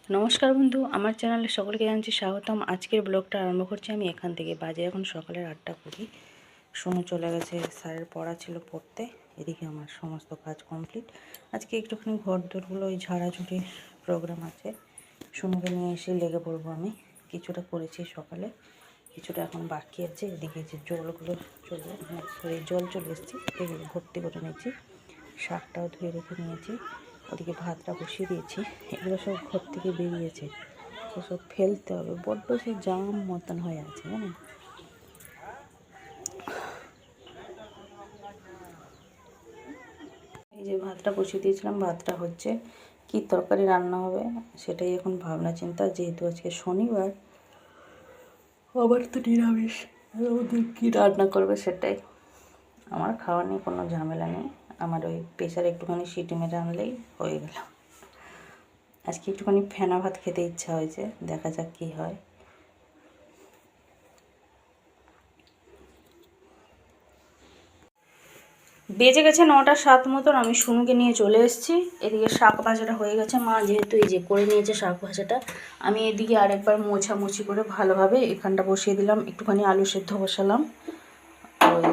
নমস্কার বন্ধু, আমার চ্যানেলে সকলকে জানাচ্ছি স্বাগতম। আজকের ব্লগটা আরম্ভ করছি আমি এখান থেকে। বাজে এখন সকালের 8:20। সোনু চলে গেছে, স্যারের পড়া ছিল পড়তে। এদিকে আমার সমস্ত কাজ কমপ্লিট। আজকে একটুখানি ঘর দোরগুলো ওই ঝাড়াঝুড়ির প্রোগ্রাম আছে, সোনুকে নিয়ে এসে লেগে পড়বো আমি। কিছুটা করেছি সকালে, কিছুটা এখন বাকি আছে। এদিকে যে জলগুলো জল চলে এসেছি, এগুলো ভর্তি করে নিয়েছি। শাকটাও ধুয়ে রেখে নিয়েছি। ওদিকে ভাতটা বসিয়ে দিয়েছি। এগুলো সব ঘর থেকে বেরিয়েছে, সব ফেলতে হবে। বড্ড সে জাম মতন হয়ে আছে জানেন। এই যে ভাতটা বসিয়ে দিয়েছিলাম, ভাতটা হচ্ছে। কি তরকারি রান্না হবে সেটাই এখন ভাবনা চিন্তা, যেহেতু আজকে শনিবার, আবার তো নিরামিষ। ওদের কী রান্না করবে সেটাই। আমার খাওয়া নিয়ে কোনো ঝামেলা নেই। আমার ওই প্রেশারে একটুখানি সিটি মেরে আনলেই হয়ে গেল। আজকে একটুখানি ফেনা ভাত খেতে ইচ্ছা হয়েছে, দেখা যাক কী হয়। বেজে গেছে 9:07 মতন। আমি সোনুকে নিয়ে চলে এসেছি। এদিকে শাক ভাজাটা হয়ে গেছে, মা যেহেতু এই যে করে নিয়েছে শাক ভাজাটা। আমি এদিকে আরেকবার মোছামুছি করে ভালোভাবে এখানটা বসিয়ে দিলাম। একটুখানি আলু সেদ্ধ বসালাম। ওই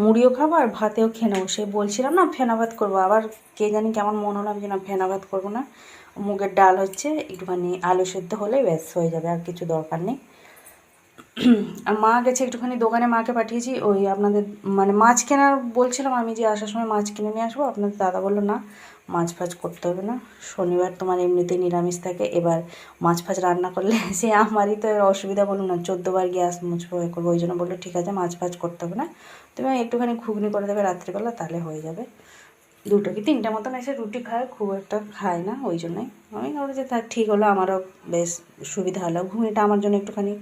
মুড়িও খাবো আর ভাতেও খেয়ে নেবো। সে বলছিলাম না ফেনা ভাত করবো, আবার কে জানি কেমন মন হলো, আমি যে না ফেনা ভাত করবো না। মুগের ডাল হচ্ছে, একটুখানি আলু সেদ্ধ হলেই ব্যাস হয়ে যাবে, আর কিছু দরকার নেই। আর মা গেছে একটুখানি দোকানে, মাকে পাঠিয়েছি ওই আপনাদের মানে মাছ কেনার বলছিলাম আমি, যে আসার সময় মাছ কিনে নিয়ে আসবো। আপনাদের দাদা বললো না, মাছ ফাছ করতে হবে না, শনিবার তোমার এমনিতেই নিরামিষ থাকে, এবার মাছ ফাছ রান্না করলে সে আমারই তো অসুবিধা, বলুন না 14 বার গ্যাস মুছবো এ করবো। ওই জন্য বললো ঠিক আছে মাছ ফাছ করতে হবে না, তুমি একটুখানি ঘুগনি করে দেবে রাত্রিবেলা, তাহলে হয়ে যাবে। 2টো কি 3টে মতন এসে রুটি খায়, খুব একটা খায় না। ওই জন্যই আমি ভাবলাম যে তার ঠিক হলো, আমারও বেশ সুবিধা হলো। ঘুগনিটা আমার জন্য একটুখানি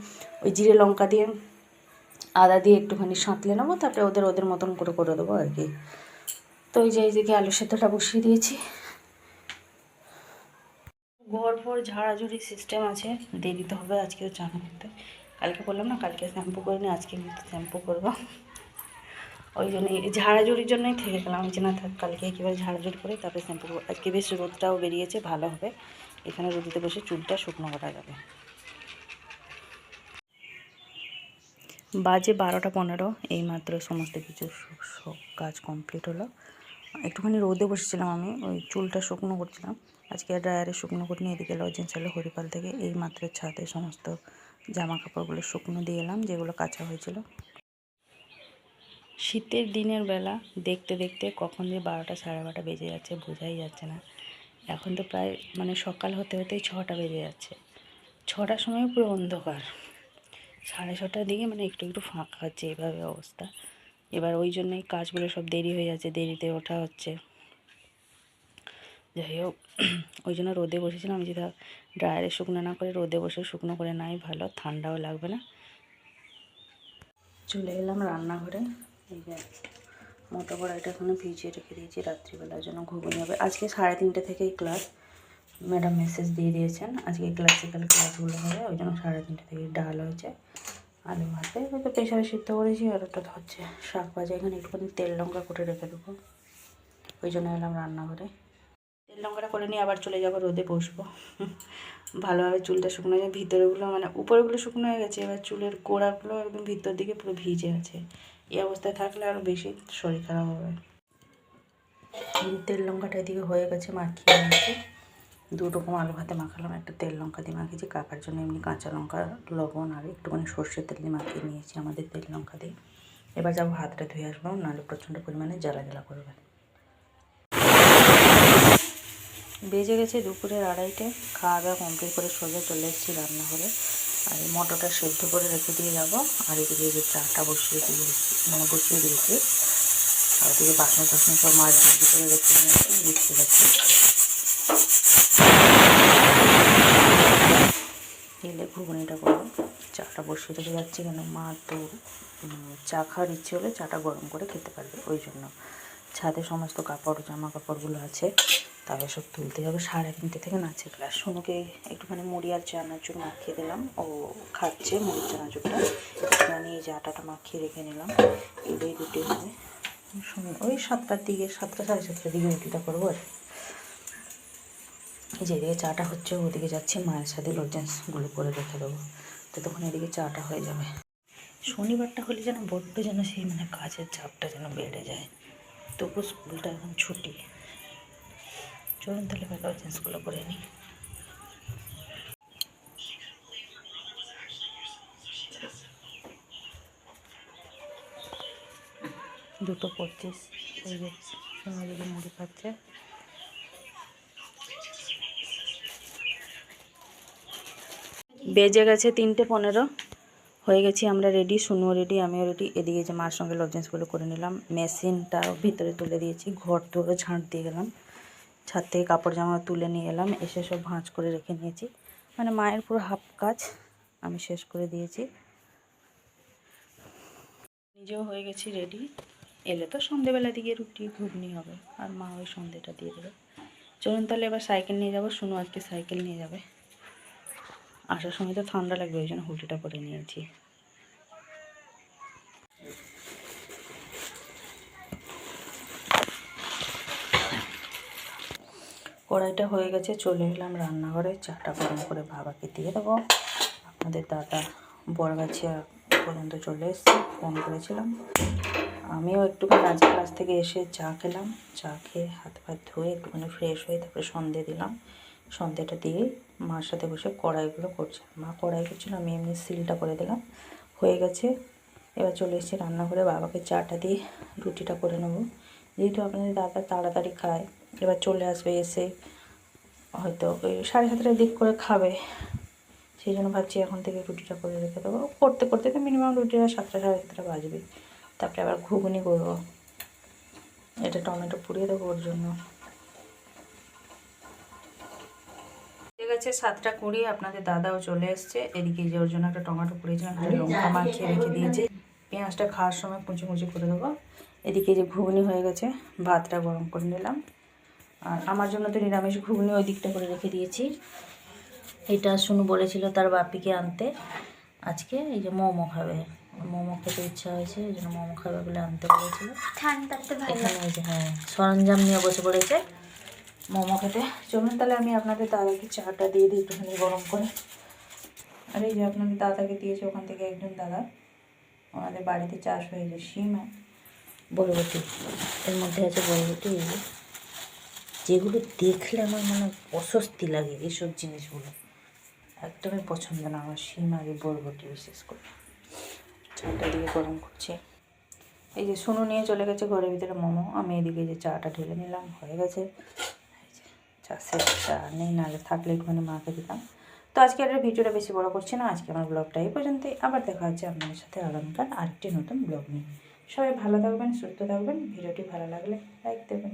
ওই জিরে লঙ্কা দিয়ে আদা দিয়ে একটুখানি সাঁতলে নেবো, তারপরে ওদের মতন করে করে দেবো আর কি। তো ওই যে এইদিকে আলু সেদ্ধটা বসিয়ে দিয়েছি। ঘর ফর ঝাড়াঝুড়ি সিস্টেম আছে, দিয়ে দিতে হবে। আজকেও চান করতে, কালকে বললাম না কালকে শ্যাম্পু করিনি, আজকে কিন্তু শ্যাম্পু করবো। ওই জন্যই ঝাড়াঝুড়ির জন্যই থেকে গেলাম, আমি যে না থাক কালকে একেবারে ঝাড়াঝুড়ি করে তারপরে শ্যাম্পু করবো। আজকে বেশ রোদটাও বেরিয়েছে, ভালো হবে। এখানে রোদিতে বসে চুলটা শুকনো করা যাবে। বাজে 12:15, এইমাত্র সমস্ত কিছু সব কাজ কমপ্লিট হলো। একটুখানি রোদে বসেছিলাম আমি, ওই চুলটা শুকনো করছিলাম। আজকে ড্রায়ারে শুকনো করে নিয়ে এদিকে লজেন্স এলো হরিপাল থেকে, এই মাত্র ছাদে সমস্ত জামা কাপড়গুলো শুকনো দিয়ে এলাম, যেগুলো কাচা হয়েছিল। শীতের দিনের বেলা দেখতে দেখতে কখন যে 12টা 12:30 বেজে যাচ্ছে বোঝাই যাচ্ছে না। এখন তো প্রায় মানে সকাল হতে হতেই 6টা বেজে যাচ্ছে। 6টার সময় পুরো অন্ধকার, 6:30টার দিকে মানে একটু একটু ফাঁকা হচ্ছে, এভাবে অবস্থা। এবার ওই জন্যই কাজগুলো সব দেরি হয়ে যাচ্ছে, দেরিতে ওঠা হচ্ছে। যাই হোক, ওই জন্য রোদে বসেছিলাম। আমি যেটা ড্রায়ারে শুকনো না করে রোদে বসে শুকনো করে নাই ভালো, ঠান্ডাও লাগবে না। চলে এলাম রান্নাঘরে। এই যে মোটা কড়াইটা এখনো ভিজিয়ে রেখে দিয়েছি, রাত্রিবেলার জন্য ঘুগনি হবে। আজকে 3:30 থেকেই ক্লাস, ম্যাডাম মেসেজ দিয়ে দিয়েছেন আজকে ক্লাসিক্যাল ক্লাসগুলো হবে। ওই জন্য 3:30 থেকে ডাল হয়েছে, আলু ভাতে হয়তো প্রেশারে সিদ্ধ করেছি, আর ওটা হচ্ছে শাক ভাজা। এখানে একটুখানি তেল লঙ্কা করে রেখে দেবো, ওই জন্য এলাম রান্নাঘরে। তেল লঙ্কাটা করে নিয়ে আবার চলে যাবো, রোদে বসবো। ভালোভাবে চুলটা শুকনো হয়ে, ভিতরেগুলো মানে উপরেগুলো শুকনো হয়ে গেছে, এবার চুলের গোড়াগুলো একদম ভিতর দিকে পুরো ভিজে আছে। এই অবস্থায় থাকলে আরও বেশি শরীর খারাপ হবে। তেল লঙ্কাটা এদিকে হয়ে গেছে, মাখিয়ে নিয়েছি। 2 রকম আলু ভাতে মাখালাম, একটা তেল লঙ্কা দিয়ে মাখিয়েছি, কাকার জন্য এমনি কাঁচা লঙ্কা লবণ আর একটুখানি সর্ষের তেল দিয়ে মাখিয়ে নিয়েছি, আমাদের তেল লঙ্কা দিয়ে। এবার যাবো হাতটা ধুয়ে আসবো, নাহলে প্রচণ্ড পরিমাণে জ্বালা জ্বালা করবে। বেজে গেছে দুপুরের 2:30। খাওয়া দাওয়া কমপ্লিট করে সোজা চলে এসেছি রান্নাঘরে। আর এই মটরটা সেদ্ধ করে রেখে দিয়ে যাবো। আর এদিকে যে চাটা বসিয়ে দিয়েছি, আর ওদিকে বাসন টাসন সব মাঝামাঝি করে রেখে নিয়েছি, গুছিয়ে গেছে। এলে ঘুগনিটা করবো, চাটা বসিয়ে রেখে যাচ্ছি কেন, মা তো চা খাওয়ার ইচ্ছে হলে চাটা গরম করে খেতে পারবে। ওই জন্য ছাদে সমস্ত কাপড় জামা কাপড়গুলো আছে, তাহলে সব তুলতে হবে। 3:30 থেকে নাচের ক্লাস। সোনুকে একটুখানি মুড়ি আর চানাচুর মাখিয়ে দিলাম, ও খাচ্ছে মুড়ি চানাচুরটা। একটুখানি এই যে আটাটা মাখিয়ে রেখে নিলাম, এটাই রুটি হবে। ওই 7টার দিকে, 7টা 7:30টার দিকে রুটিটা করবো আর। যেদিকে চাটা হচ্ছে ওদিকে যাচ্ছি, মায়ের সাথে লজেন্সগুলো করে রেখে দেবো, তো তখন এদিকে চাটা হয়ে যাবে। শনিবারটা হলে যেন বড্ড যেন সেই মানে কাজের চাপটা যেন বেড়ে যায়, তবু স্কুলটা এখন ছুটি। চলুন তাহলে এবার লজেন্সগুলো করে নিই। দুটো 25, এই যে সোনা দিকে মুড়ি খাচ্ছে। বেজে গেছে 3:15, হয়ে গেছি আমরা রেডি, শুনুও রেডি, আমিও রেডি। এদিকে যে মার সঙ্গে লজেন্সগুলো করে নিলাম, মেশিনটা ভিতরে তুলে দিয়েছি, ঘর ধরে ঝাঁট দিয়ে গেলাম, ছাদ থেকে কাপড় জামা তুলে নিয়ে এলাম, এসে সব ভাঁজ করে রেখে নিয়েছি। মানে মায়ের পুরো হাফ কাজ আমি শেষ করে দিয়েছি, নিজেও হয়ে গেছি রেডি। এলে তো সন্ধেবেলা দিকে রুটি ঘুগনি হবে, আর মা ওই সন্ধেটা দিয়ে দেবে। চলুন তাহলে এবার সাইকেল নিয়ে যাবো, শুনু আজকে সাইকেল নিয়ে যাবে। আসার সময় তো ঠান্ডা লাগবে, ওই জন্য হুডিটা পরে নিয়েছি। কড়াইটা হয়ে গেছে, চলে এলাম রান্নাঘরে, চাটা গরম করে বাবাকে দিয়ে দেবো। আপনাদের দাদা বড়গাছিয়া পর্যন্ত চলে এসেছে, ফোন করেছিলাম। আমিও একটুখানি নাচের ক্লাস থেকে এসে চা খেলাম, চা খেয়ে হাত পা ধুয়ে একটুখানি ফ্রেশ হয়ে তারপরে সন্ধে দিলাম। সন্ধেটা দিয়ে মার সাথে বসে কড়াইগুলো করছে, মা কড়াই করছিল, আমি এমনি সিলটা করে দিলাম, হয়ে গেছে। এবার চলে এসেছি রান্নাঘরে, বাবাকে চাটা দিয়ে রুটিটা করে নেবো। যেহেতু আপনাদের দাদা তাড়াতাড়ি খায়, এবার চলে আসবে, এসে হয়তো ওই 7:30টার দিক করে খাবে, সেই জন্য ভাবছি এখন থেকে রুটিটা করে রেখে দেবো। করতে করতে তো মিনিমাম রুটিটা 7টা 7:30 বাজবে। তারপরে আবার ঘুগনি করবো, এটা টমেটো পুড়িয়ে দেবো ওর জন্য। ঠিক আছে, 7:20, আপনাদের দাদাও চলে এসছে। এদিকে যে ওর জন্য একটা টমেটো পুড়িয়েছিলাম, একটা লঙ্কা মাখিয়ে রেখে দিয়েছি, পেঁয়াজটা খাওয়ার সময় কুচি কুচি করে দেবো। এদিকে যে ঘুগনি হয়ে গেছে, ভাতটা গরম করে নিলাম। আর আমার জন্য তো নিরামিষ ঘুগনি ওই দিকটা করে রেখে দিয়েছি। এটা শুনু বলেছিল তার বাপিকে আনতে আজকে, এই যে মোমো খাবে, মোমো খেতে ইচ্ছা হয়েছে, এই জন্য মোমো খাবে বলে আনতে বলেছিল। এখানে এই যে হ্যাঁ সরঞ্জাম নিয়ে বসে পড়েছে মোমো খেতে। চলুন তাহলে আমি আপনাদের দাদাকে চাটা দিয়ে দিই একটুখানি গরম করে। আর এই যে আপনাদের দাদাকে দিয়েছে ওখান থেকে একজন দাদা, আমাদের বাড়িতে চাষ হয়েছে শিম আর বরবটি, এর মধ্যে আছে বরবটি। এই যেগুলো দেখলে আমার মানে অস্বস্তি লাগে, এইসব জিনিসগুলো একদমই পছন্দ না আমার, শিম আর বরবটি বিশেষ করে। চাটা দিয়ে গরম করছি। এই যে শুনু নিয়ে চলে গেছে ঘরের ভিতরে মোমো, আমি এদিকে যে চাটা ঢেলে নিলাম, হয়ে গেছে। চা শেষ, চা নেই, নাহলে থাকলে একটুখানি মাকে দিতাম। তো আজকে আর ভিডিওটা বেশি বড় করছি না, আজকে আমার ব্লগটা এই পর্যন্তই। আবার দেখা হচ্ছে আপনাদের সাথে আগামীকাল আরেকটি নতুন ব্লগ নিয়ে। সবাই ভালো থাকবেন, সুস্থ থাকবেন, ভিডিওটি ভালো লাগলে লাইক দেবেন।